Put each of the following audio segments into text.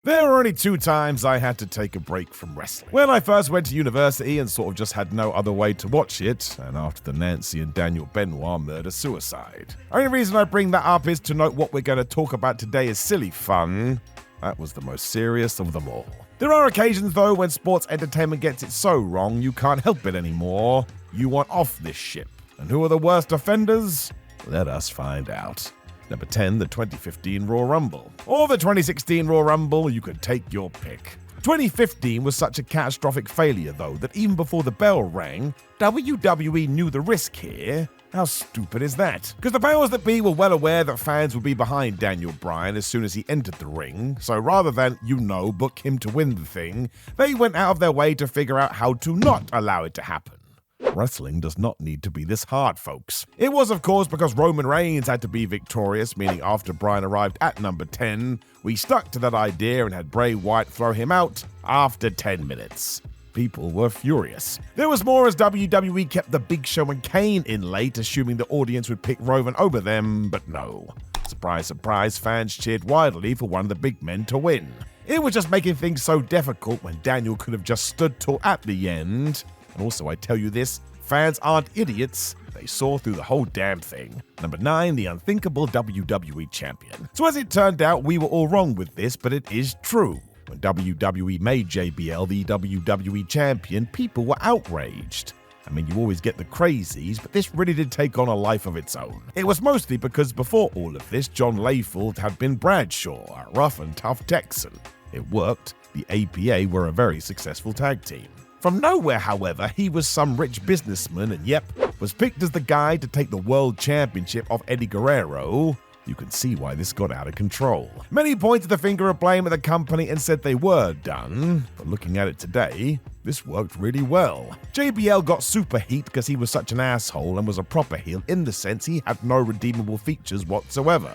There were only 2 times I had to take a break from wrestling. When I first went to university and sort of just had no other way to watch it, and after the Nancy and Daniel Benoit murder-suicide. Only reason I bring that up is to note what we're going to talk about today is silly fun. That was the most serious of them all. There are occasions though when sports entertainment gets it so wrong you can't help it anymore. You want off this ship. And who are the worst offenders? Let us find out. Number 10, the 2015 Royal Rumble. Or the 2016 Royal Rumble, you could take your pick. 2015 was such a catastrophic failure though that even before the bell rang, WWE knew the risk here. How stupid is that? Because the powers that be were well aware that fans would be behind Daniel Bryan as soon as he entered the ring, so rather than, book him to win the thing, they went out of their way to figure out how to not allow it to happen. Wrestling does not need to be this hard, folks. It was, of course, because Roman Reigns had to be victorious, meaning after Bryan arrived at number 10, we stuck to that idea and had Bray Wyatt throw him out after 10 minutes. People were furious. There was more as WWE kept the Big Show and Kane in late, assuming the audience would pick Roman over them, but no. Surprise, surprise, fans cheered wildly for one of the big men to win. It was just making things so difficult when Daniel could have just stood tall at the end. And also, I tell you this, fans aren't idiots. They saw through the whole damn thing. Number 9, the Unthinkable WWE Champion. So as it turned out, we were all wrong with this, but it is true. When WWE made JBL the WWE Champion, people were outraged. I mean, you always get the crazies, but this really did take on a life of its own. It was mostly because before all of this, John Layfield had been Bradshaw, a rough and tough Texan. It worked. The APA were a very successful tag team. From nowhere, however, he was some rich businessman and was picked as the guy to take the World Championship off Eddie Guerrero. You can see why this got out of control. Many pointed the finger of blame at the company and said they were done, but looking at it today, this worked really well. JBL got super heat because he was such an asshole and was a proper heel in the sense he had no redeemable features whatsoever.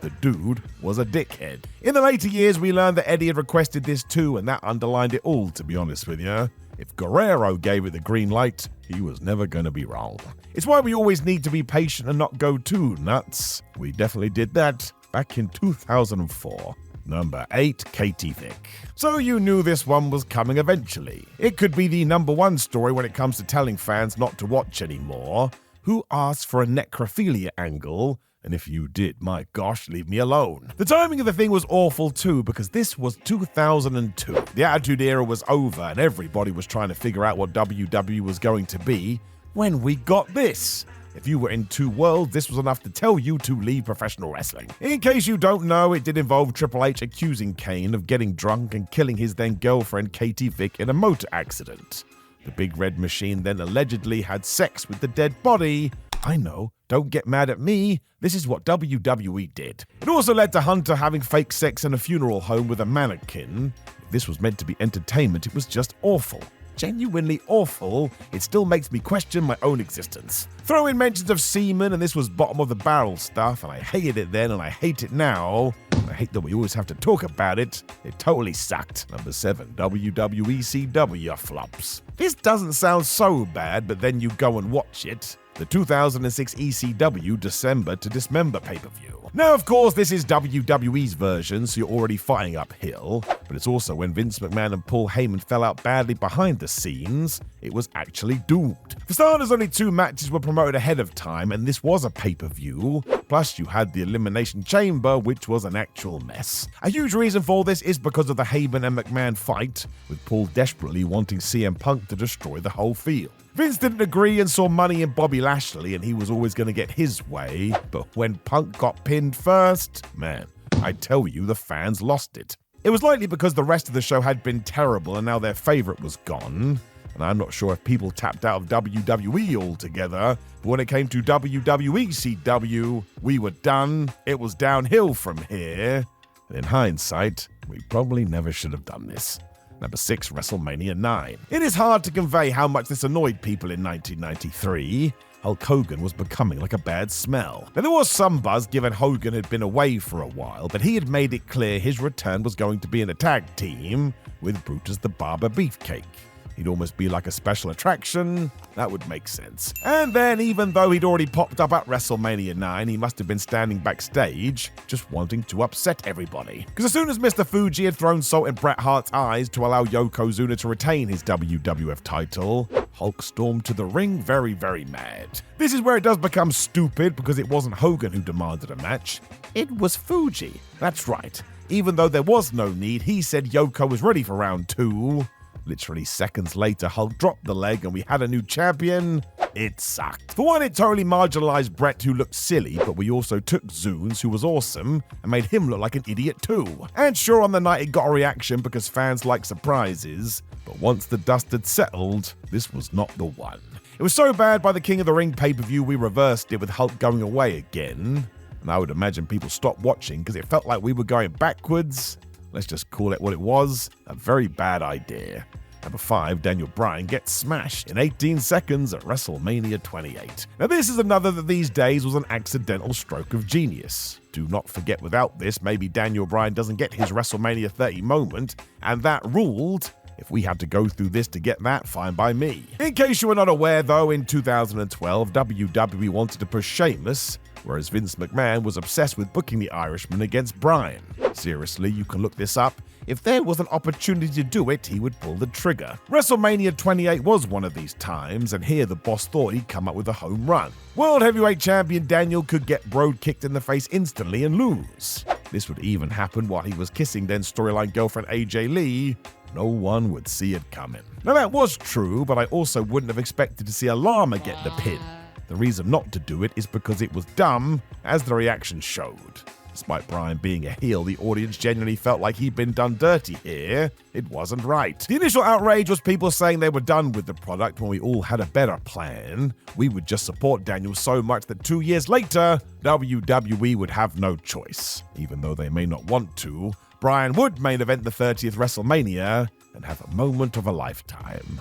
The dude was a dickhead. In the later years, we learned that Eddie had requested this too, and that underlined it all, to be honest with you. If Guerrero gave it the green light, he was never going to be wrong. It's why we always need to be patient and not go too nuts. We definitely did that back in 2004. Number 8, Katie Vick. So you knew this one was coming eventually. It could be the number 1 story when it comes to telling fans not to watch anymore. Who asked for a necrophilia angle? And if you did, my gosh, leave me alone. The timing of the thing was awful too, because this was 2002. The Attitude Era was over and everybody was trying to figure out what WWE was going to be when we got this. If you were in 2 worlds, this was enough to tell you to leave professional wrestling. In case you don't know, it did involve Triple H accusing Kane of getting drunk and killing his then girlfriend Katie Vick in a motor accident. The Big Red Machine then allegedly had sex with the dead body. I know, don't get mad at me. This is what WWE did. It also led to Hunter having fake sex in a funeral home with a mannequin. If this was meant to be entertainment, it was just awful. Genuinely awful. It still makes me question my own existence. Throw in mentions of semen and this was bottom of the barrel stuff, and I hated it then and I hate it now. I hate that we always have to talk about it. It totally sucked. Number 7, WWECW flops. This doesn't sound so bad, but then you go and watch it. The 2006 ECW December to Dismember pay-per-view. Now, of course, this is WWE's version, so you're already fighting uphill, but it's also when Vince McMahon and Paul Heyman fell out badly behind the scenes, it was actually doomed. For starters, only 2 matches were promoted ahead of time, and this was a pay-per-view. Plus, you had the Elimination Chamber, which was an actual mess. A huge reason for this is because of the Heyman and McMahon fight, with Paul desperately wanting CM Punk to destroy the whole field. Vince didn't agree and saw money in Bobby Lashley, and he was always going to get his way. But when Punk got pinned first, man, I tell you, the fans lost it. It was likely because the rest of the show had been terrible and now their favorite was gone. And I'm not sure if people tapped out of WWE altogether, but when it came to WWECW, we were done. It was downhill from here. And in hindsight, we probably never should have done this. Number 6, WrestleMania 9. It is hard to convey how much this annoyed people in 1993. Hulk Hogan was becoming like a bad smell. Now, there was some buzz given Hogan had been away for a while, but he had made it clear his return was going to be in a tag team with Brutus the Barber Beefcake. He'd almost be like a special attraction. That would make sense. And then, even though he'd already popped up at WrestleMania 9, he must have been standing backstage, just wanting to upset everybody. Because as soon as Mr. Fuji had thrown salt in Bret Hart's eyes to allow Yokozuna to retain his WWF title, Hulk stormed to the ring very, very mad. This is where it does become stupid, because it wasn't Hogan who demanded a match. It was Fuji. That's right. Even though there was no need, he said Yoko was ready for round 2. Literally seconds later, Hulk dropped the leg and we had a new champion. It sucked. For one, it totally marginalized Bret, who looked silly, but we also took Zunes, who was awesome, and made him look like an idiot too. And sure, on the night it got a reaction because fans like surprises, but once the dust had settled, this was not the one. It was so bad by the King of the Ring pay-per-view we reversed it with Hulk going away again. And I would imagine people stopped watching because it felt like we were going backwards. Let's just call it what it was, a very bad idea. Number 5, Daniel Bryan gets smashed in 18 seconds at WrestleMania 28. Now this is another that these days was an accidental stroke of genius. Do not forget, without this, maybe Daniel Bryan doesn't get his WrestleMania 30 moment, and that ruled. If we had to go through this to get that, fine by me. In case you were not aware though, in 2012, WWE wanted to push Sheamus, whereas Vince McMahon was obsessed with booking the Irishman against Bryan. Seriously, you can look this up. If there was an opportunity to do it, he would pull the trigger. WrestleMania 28 was one of these times, and here the boss thought he'd come up with a home run. World Heavyweight Champion Daniel could get Broad kicked in the face instantly and lose. This would even happen while he was kissing then storyline girlfriend AJ Lee. No one would see it coming. Now that was true, but I also wouldn't have expected to see a llama get the pin. The reason not to do it is because it was dumb, as the reaction showed. Despite Bryan being a heel, the audience genuinely felt like he'd been done dirty here. It wasn't right. The initial outrage was people saying they were done with the product when we all had a better plan. We would just support Daniel so much that 2 years later, WWE would have no choice. Even though they may not want to, Bryan would main event the 30th WrestleMania and have a moment of a lifetime.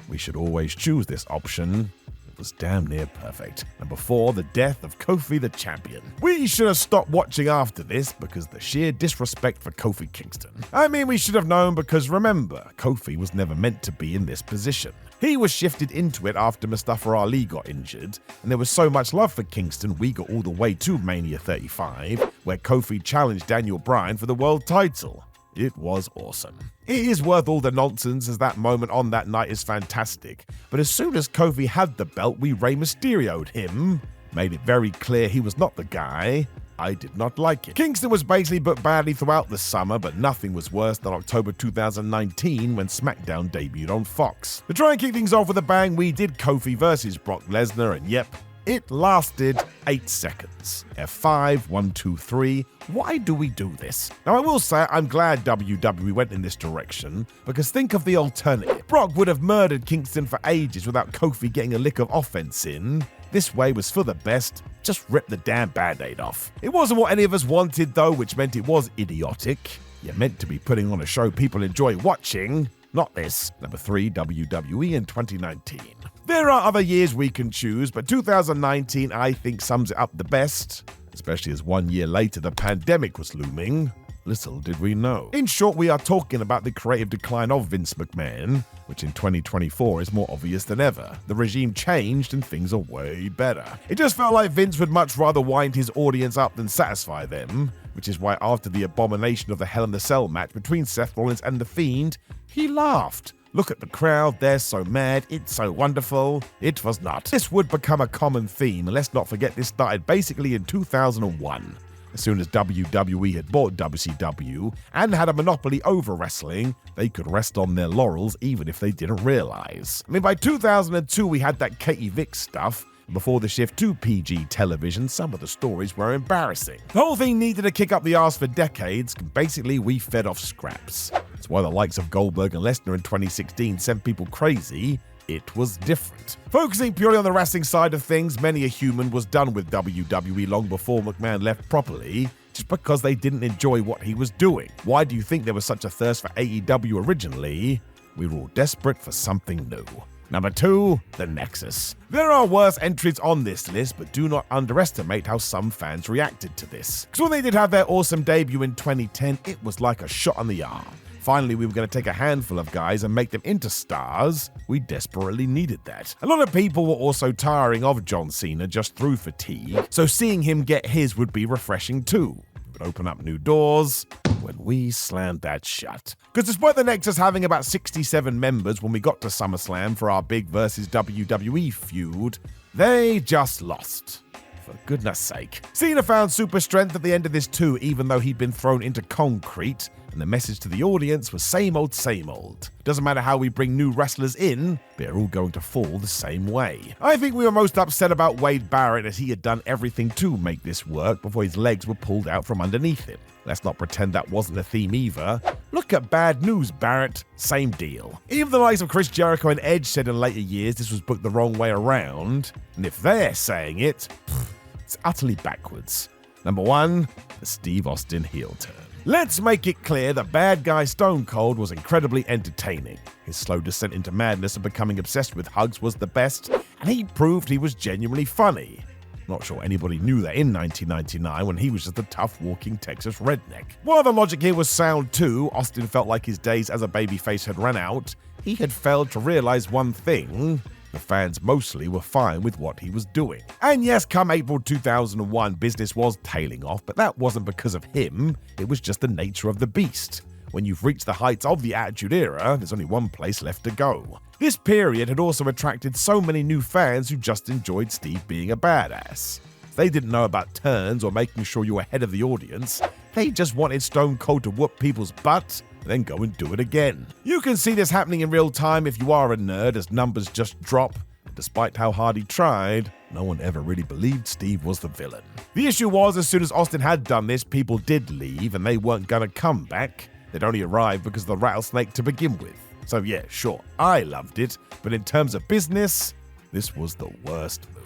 We should always choose this option. Was damn near perfect. Number 4, the death of Kofi the Champion. We should have stopped watching after this because the sheer disrespect for Kofi Kingston. I mean, we should have known because remember, Kofi was never meant to be in this position. He was shifted into it after Mustafa Ali got injured, and there was so much love for Kingston we got all the way to Mania 35, where Kofi challenged Daniel Bryan for the world title. It was awesome. It is worth all the nonsense as that moment on that night is fantastic, but as soon as Kofi had the belt, we Rey Mysterio'd him. Made it very clear he was not the guy. I did not like it. Kingston was basically booked badly throughout the summer, but nothing was worse than October 2019 when SmackDown debuted on Fox. To try and kick things off with a bang, we did Kofi versus Brock Lesnar, and yep, it lasted 8 seconds. F5, 1, 2, 3. Why do we do this? Now I will say I'm glad WWE went in this direction, because think of the alternative. Brock would have murdered Kingston for ages without Kofi getting a lick of offense in. This way was for the best. Just rip the damn band-aid off. It wasn't what any of us wanted though, which meant it was idiotic. You're meant to be putting on a show people enjoy watching. Not this. Number 3, WWE in 2019. There are other years we can choose, but 2019 I think sums it up the best, especially as 1 year later the pandemic was looming. Little did we know. In short, we are talking about the creative decline of Vince McMahon, which in 2024 is more obvious than ever. The regime changed and things are way better. It just felt like Vince would much rather wind his audience up than satisfy them, which is why after the abomination of the Hell in a Cell match between Seth Rollins and The Fiend, he laughed. Look at the crowd, they're so mad, it's so wonderful. It was not. This would become a common theme, and let's not forget this started basically in 2001. As soon as WWE had bought WCW and had a monopoly over wrestling, they could rest on their laurels even if they didn't realize. I mean, by 2002 we had that Katie Vick stuff. Before the shift to PG television, some of the stories were embarrassing. The whole thing needed to kick up the arse for decades. Basically, we fed off scraps. That's why the likes of Goldberg and Lesnar in 2016 sent people crazy. It was different. Focusing purely on the wrestling side of things, many a human was done with WWE long before McMahon left properly, just because they didn't enjoy what he was doing. Why do you think there was such a thirst for AEW originally? We were all desperate for something new. Number 2, the Nexus. There are worse entries on this list, but do not underestimate how some fans reacted to this. Because when they did have their awesome debut in 2010, it was like a shot on the arm. Finally, we were going to take a handful of guys and make them into stars. We desperately needed that. A lot of people were also tiring of John Cena just through fatigue, so seeing him get his would be refreshing too. It would open up new doors when we slammed that shut. Because despite the Nexus having about 67 members when we got to SummerSlam for our big versus WWE feud, they just lost. For goodness sake. Cena found super strength at the end of this too, even though he'd been thrown into concrete, and the message to the audience was same old, same old. Doesn't matter how we bring new wrestlers in, they're all going to fall the same way. I think we were most upset about Wade Barrett, as he had done everything to make this work before his legs were pulled out from underneath him. Let's not pretend that wasn't a theme either. Look at Bad News Barrett, same deal. Even the likes of Chris Jericho and Edge said in later years this was booked the wrong way around, and if they're saying it, it's utterly backwards. Number 1, the Steve Austin heel turn. Let's make it clear that bad guy Stone Cold was incredibly entertaining. His slow descent into madness and becoming obsessed with hugs was the best, and he proved he was genuinely funny. Not sure anybody knew that in 1999 when he was just a tough walking Texas redneck. While the logic here was sound too, Austin felt like his days as a babyface had run out. He had failed to realize one thing: the fans mostly were fine with what he was doing. And yes, come April 2001, business was tailing off, but that wasn't because of him. It was just the nature of the beast. When you've reached the heights of the Attitude Era, there's only one place left to go. This period had also attracted so many new fans who just enjoyed Steve being a badass. They didn't know about turns or making sure you were ahead of the audience. They just wanted Stone Cold to whoop people's butt, then go and do it again. You can see this happening in real time if you are a nerd, as numbers just drop. Despite how hard he tried, no one ever really believed Steve was the villain. The issue was, as soon as Austin had done this, people did leave and they weren't gonna come back. They'd only arrived because of the rattlesnake to begin with. So yeah, sure, I loved it, but in terms of business, this was the worst move.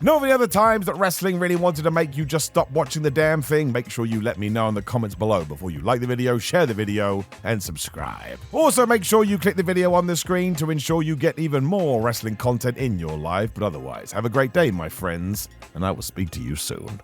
Know the other times that wrestling really wanted to make you just stop watching the damn thing? Make sure you let me know in the comments below before you like the video, share the video, and subscribe. Also, make sure you click the video on the screen to ensure you get even more wrestling content in your life. But otherwise, have a great day, my friends, and I will speak to you soon.